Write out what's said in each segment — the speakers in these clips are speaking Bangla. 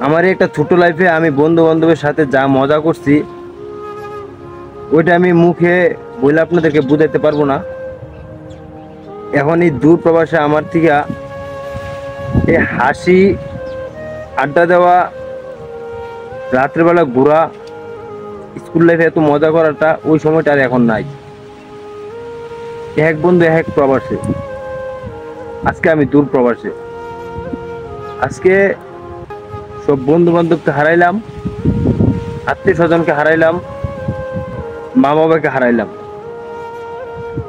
আমার একটা ছোট লাইফে আমি বন্ধু বান্ধবের সাথে যা মজা করছি ওইটা আমি মুখে বলে আপনাদেরকে বুঝাইতে পারবো না। এখন এই দূর প্রবাসে আমার থেকে এই হাসি, আড্ডা দেওয়া, রাত্রেবেলা ঘোরা, স্কুল লাইফে এত মজা করাটা ওই সময়টা আর এখন নাই। এক বন্ধু এক প্রবাসে, আজকে আমি দূর প্রবাসে। আজকে সব বন্ধু বান্ধবকে হারাইলাম, আত্মীয় স্বজনকে হারাইলাম, মা বাবাকে হারাইলাম।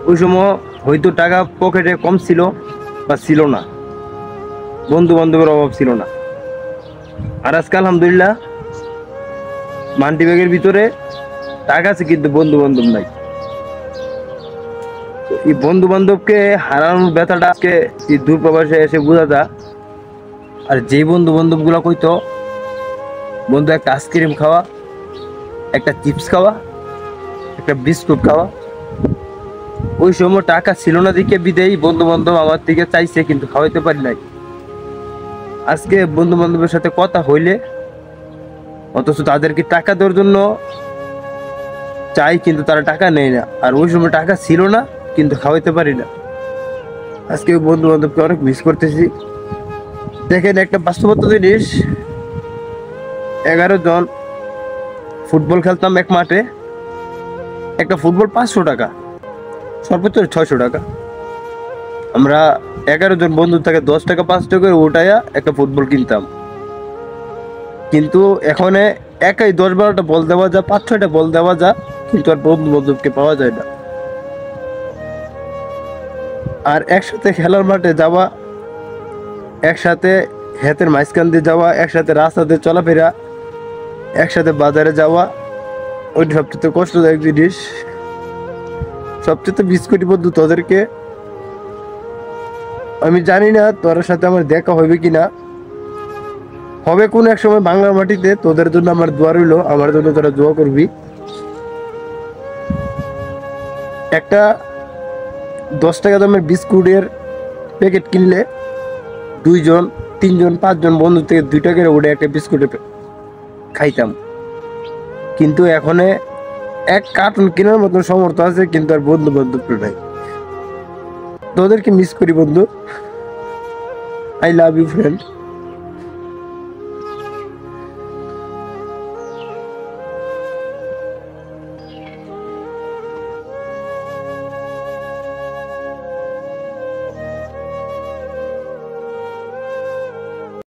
ওই সময় হয়তো টাকা পকেটে কম ছিল বা ছিল না, বন্ধু বান্ধবের অভাব ছিল না। আর আজকে আলহামদুলিল্লাহ মান্টি ব্যাগের ভিতরে টাকা আছে কিন্তু বন্ধু বান্ধব নাই। এই বন্ধু বান্ধবকে হারানোর ব্যথাটা আজকে এই দূর প্রবাসে এসে বোঝা যায়। আর যেই বন্ধু বান্ধব গুলা কইতো বন্ধু একটা আইসক্রিম খাওয়া, একটা চিপস খাওয়া, একটা বিস্কুট খাওয়া, ওই সময় টাকা ছিল না দিকে বিদেই বন্ধু বান্ধব আমার দিকে চাইছে কিন্তু খাওয়াইতে পারি নাই। আজকে বন্ধু বান্ধবের সাথে কথা হইলে অথচ তাদেরকে টাকা দেওয়ার জন্য চাই কিন্তু তারা টাকা নেয় না। আর ওই সময় টাকা ছিল না কিন্তু খাওয়াইতে পারি না। আজকে বন্ধু বান্ধবকে অনেক মিস করতেছি। দেখেন একটা বাস্তবতা জিনিস, 11 জন ফুটবল খেলতাম এক মাঠে। একটা ফুটবল 500 টাকা, সর্বোচ্চ 600 টাকা। আমরা 11 জন বন্ধু থেকে 10 টাকা 5 টাকা করে উঠাইয়া একটা ফুটবল কিনতাম। কিন্তু এখন একাই 10-12টা বল দেওয়া যায়, 5-6টা বল দেওয়া যায়, কিন্তু আর বন্ধু বান্ধবকে পাওয়া যায় না। আর একসাথে খেলার মাঠে যাওয়া, একসাথে হেতের মাঝখান দিয়ে যাওয়া, একসাথে রাস্তাতে চলাফেরা, একসাথে বাজারে যাওয়া, ওইটা সবচেয়ে কষ্টদায়ক জিনিস। সবচেয়ে মিস করি বন্ধু তোদেরকে। আমি জানি না তোর সাথে আমার দেখা হবে কিনা, হবে কোন এক সময় বাংলার মাটিতে। তোদের জন্য আমার দোয়া রইলো, আমার জন্য তোরা দোয়া করবি। একটা 10 টাকা দামের বিস্কুটের প্যাকেট কিনলে 2 জন 3 জন 5 জন বন্ধু থেকে 2 টাকা করে একটা বিস্কুটে খাইতাম। কিন্তু এখন এক কার্টুন কেনার মতন সমর্থ আছে কিন্তু আর বন্ধু বান্ধব নাই। তোদেরকে মিস করি বন্ধু। I love you friend.